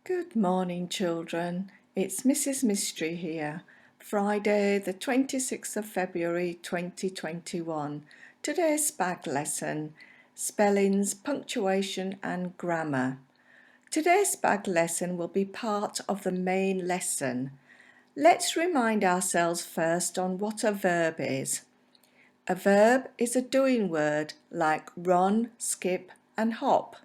Good morning, children. It's Mrs. Mystery here. Friday, the 26th of February 2021. Today's SPAG lesson, spellings, punctuation and grammar. Today's SPAG lesson will be part of the main lesson. Let's remind ourselves first on what a verb is. A verb is a doing word like run, skip and hop.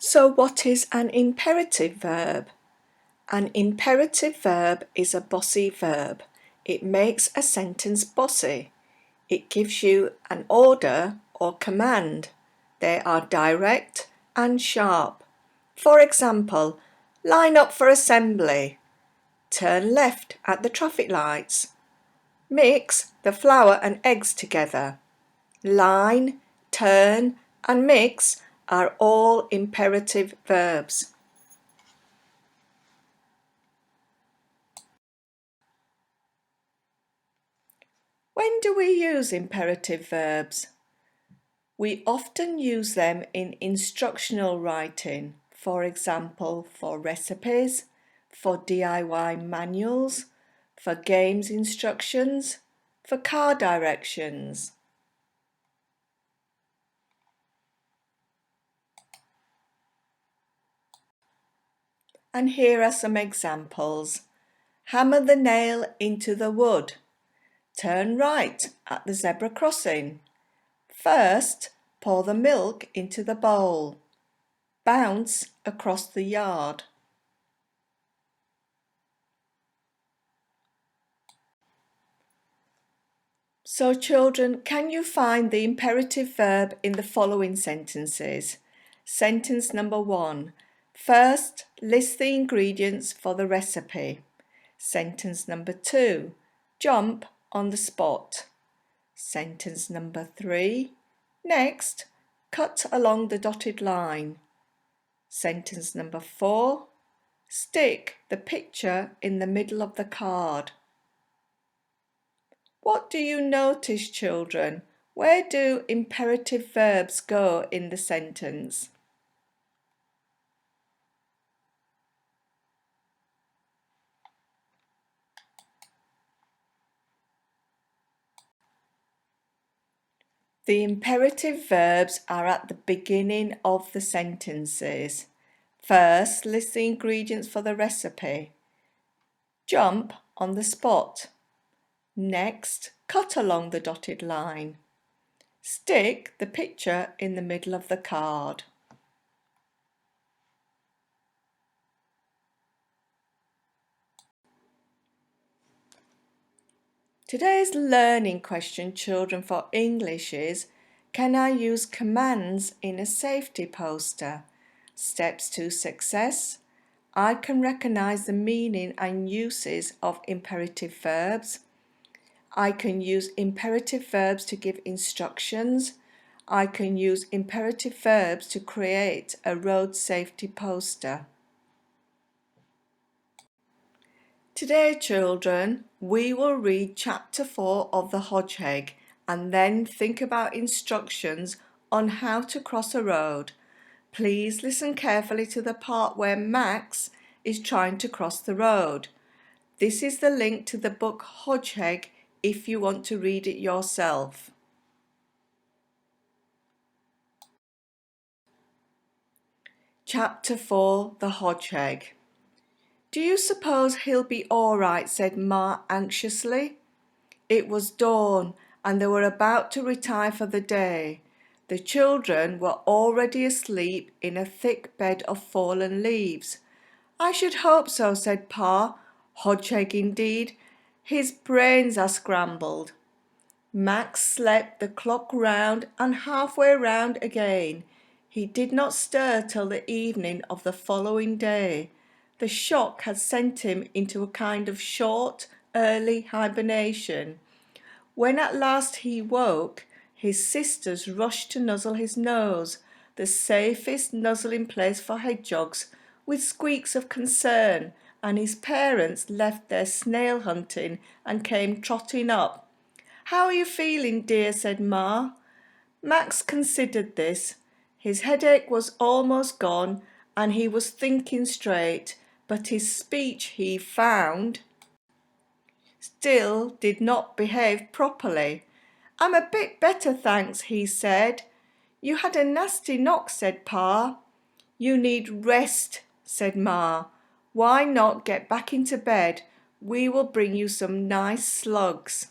So what is an imperative verb? An imperative verb is a bossy verb. It makes a sentence bossy. It gives you an order or command. They are direct and sharp. For example, line up for assembly. Turn left at the traffic lights. Mix the flour and eggs together. Line, turn and mix are all imperative verbs. When do we use imperative verbs? We often use them in instructional writing, for example, for recipes, for DIY manuals, for games instructions, for car directions. And here are some examples. Hammer the nail into the wood. Turn right at the zebra crossing. First, pour the milk into the bowl. Bounce across the yard. So children, can you find the imperative verb in the following sentences? Sentence number 1. First, list the ingredients for the recipe. Sentence number 2. Jump on the spot. Sentence number 3. Next, cut along the dotted line. Sentence number 4. Stick the picture in the middle of the card. What do you notice, children? Where do imperative verbs go in the sentence? The imperative verbs are at the beginning of the sentences. First, list the ingredients for the recipe. Jump on the spot. Next, cut along the dotted line. Stick the picture in the middle of the card. Today's learning question, children, for English is, can I use commands in a safety poster? Steps to success. I can recognise the meaning and uses of imperative verbs. I can use imperative verbs to give instructions. I can use imperative verbs to create a road safety poster. Today, children, we will read chapter 4 of the Hodge and then think about instructions on how to cross a road. Please listen carefully to the part where Max is trying to cross the road. This is the link to the book Hodge if you want to read it yourself. Chapter 4, the Hodge. Do you suppose he'll be all right? Said Ma anxiously. It was dawn and they were about to retire for the day. The children were already asleep in a thick bed of fallen leaves. I should hope so, said Pa. Hodge indeed. His brains are scrambled. Max slept the clock round and halfway round again. He did not stir till the evening of the following day. The shock had sent him into a kind of short, early hibernation. When at last he woke, his sisters rushed to nuzzle his nose, the safest nuzzling place for hedgehogs, with squeaks of concern, and his parents left their snail hunting and came trotting up. How are you feeling, dear? Said Ma. Max considered this. His headache was almost gone and he was thinking straight, but his speech, he found, still did not behave properly. "I'm a bit better, thanks," he said. "You had a nasty knock," said Pa. "You need rest," said Ma. "Why not get back into bed? We will bring you some nice slugs."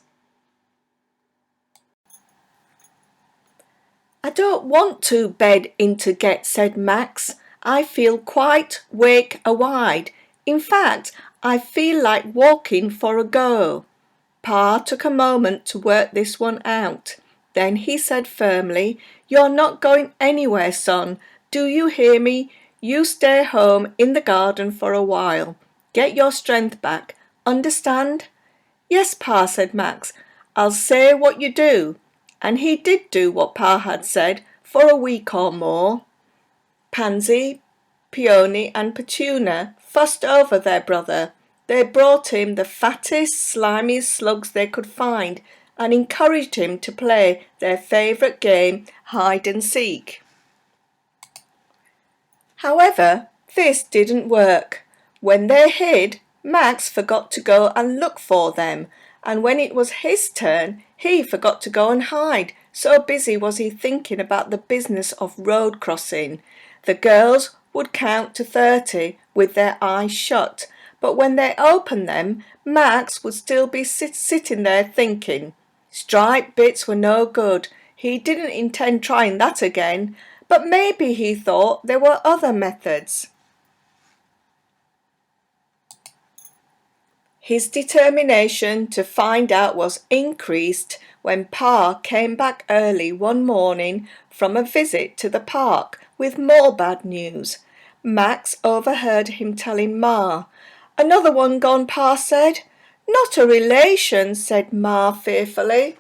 "I don't want to bed in to get," said Max. "I feel quite wake-a-wide. In fact, I feel like walking for a go." Pa took a moment to work this one out. Then he said firmly, "You're not going anywhere, son. Do you hear me? You stay home in the garden for a while. Get your strength back. Understand?" "Yes, Pa," said Max. "I'll say what you do." And he did do what Pa had said for a week or more. Pansy, Peony and Petunia fussed over their brother. They brought him the fattest, slimiest slugs they could find and encouraged him to play their favourite game, hide and seek. However, this didn't work. When they hid, Max forgot to go and look for them, and when it was his turn, he forgot to go and hide, so busy was he thinking about the business of road crossing. The girls would count to 30 with their eyes shut, but when they opened them, Max would still be sitting there thinking. Striped bits were no good. He didn't intend trying that again, but maybe he thought there were other methods. His determination to find out was increased when Pa came back early one morning from a visit to the park with more bad news. Max overheard him telling Ma. "Another one gone," Pa said. "Not a relation," said Ma fearfully.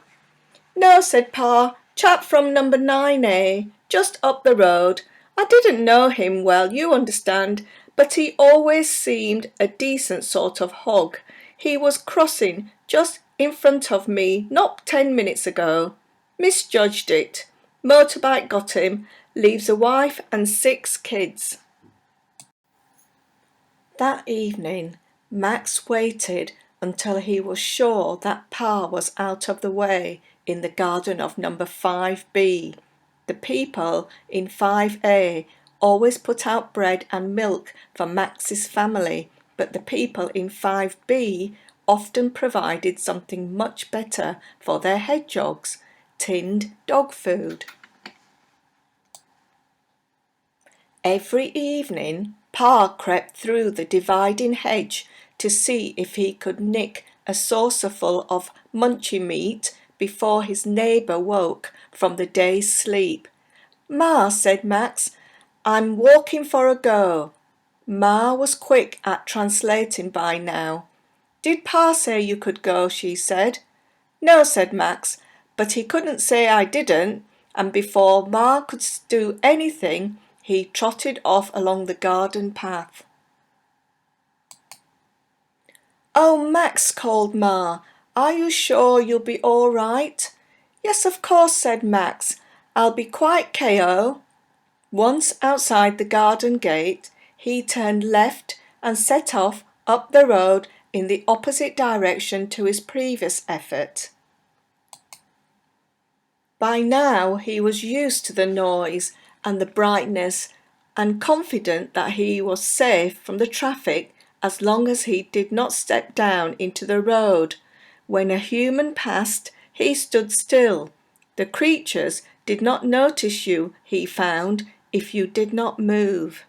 "No," said Pa, "chap from number 9A, just up the road. I didn't know him well, you understand, but he always seemed a decent sort of hog. He was crossing just in front of me not 10 minutes ago. Misjudged it. Motorbike got him. Leaves a wife and 6 kids." That evening, Max waited until he was sure that Pa was out of the way in the garden of number 5B. The people in 5A always put out bread and milk for Max's family, but the people in 5B often provided something much better for their hedgehogs, tinned dog food. Every evening, Pa crept through the dividing hedge to see if he could nick a saucerful of munchy meat before his neighbour woke from the day's sleep. "Ma," said Max, "I'm walking for a go." Ma was quick at translating by now. "Did Pa say you could go?" she said. "No," said Max, "but he couldn't say I didn't," and before Ma could do anything, he trotted off along the garden path. "Oh, Max," called Ma, "are you sure you'll be all right?" "Yes, of course," said Max. "I'll be quite KO." Once outside the garden gate, he turned left and set off up the road in the opposite direction to his previous effort. By now he was used to the noise and the brightness and confident that he was safe from the traffic as long as he did not step down into the road. When a human passed, he stood still. The creatures did not notice you, he found, if you did not move.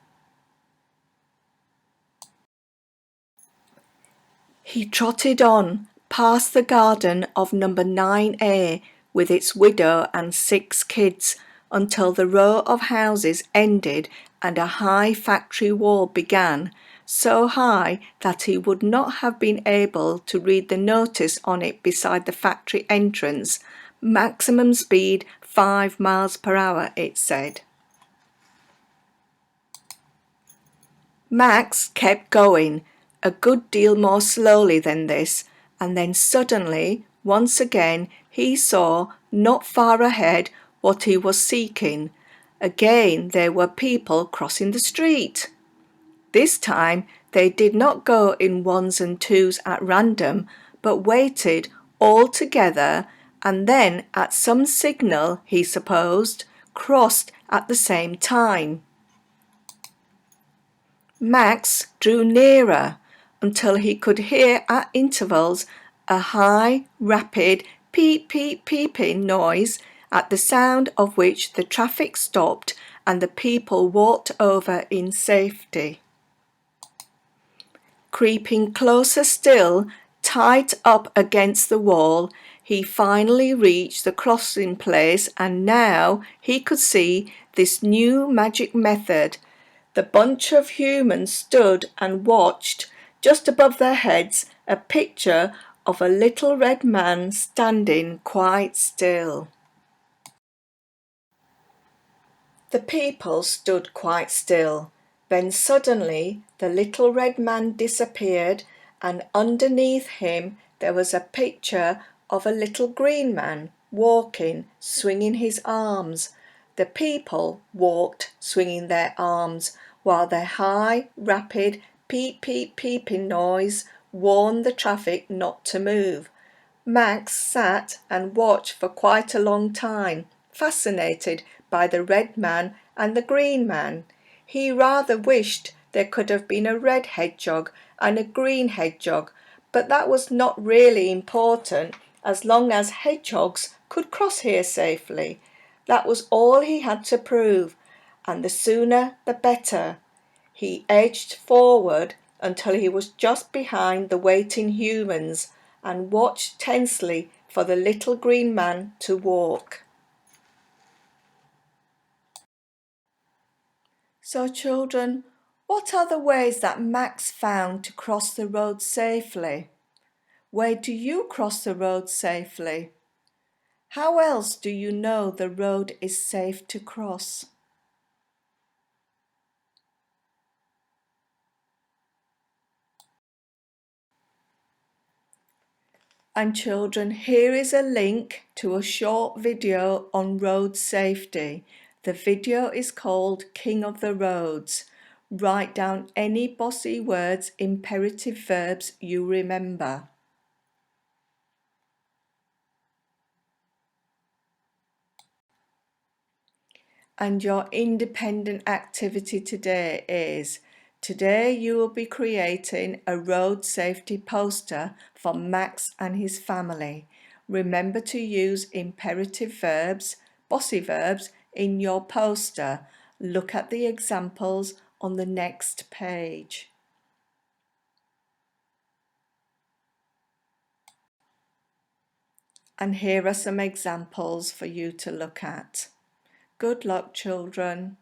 He trotted on past the garden of number 9A with its widow and 6 kids until the row of houses ended and a high factory wall began, so high that he would not have been able to read the notice on it beside the factory entrance. Maximum speed 5 miles per hour, it said. Max kept going, a good deal more slowly than this, and then suddenly, once again, he saw, not far ahead, what he was seeking. Again, there were people crossing the street. This time, they did not go in ones and twos at random, but waited all together and then, at some signal, he supposed, crossed at the same time. Max drew nearer until he could hear at intervals a high, rapid peep peep peeping noise, at the sound of which the traffic stopped and the people walked over in safety. Creeping closer still, tight up against the wall, he finally reached the crossing place, and now he could see this new magic method. The bunch of humans stood and watched, just above their heads, a picture of a little red man standing quite still. The people stood quite still. Then suddenly the little red man disappeared, and underneath him there was a picture of a little green man walking, swinging his arms. The people walked, swinging their arms, while their high, rapid, peep peep peeping noise warned the traffic not to move. Max sat and watched for quite a long time, fascinated by the red man and the green man. He rather wished there could have been a red hedgehog and a green hedgehog, but that was not really important as long as hedgehogs could cross here safely. That was all he had to prove, and the sooner the better. He edged forward until he was just behind the waiting humans and watched tensely for the little green man to walk. So, children, what are the ways that Max found to cross the road safely? Where do you cross the road safely? How else do you know the road is safe to cross? And children, here is a link to a short video on road safety. The video is called King of the Roads. Write down any bossy words, imperative verbs you remember. And your independent activity today is, today you will be creating a road safety poster for Max and his family. Remember to use imperative verbs, bossy verbs, in your poster. Look at the examples on the next page. And here are some examples for you to look at. Good luck, children.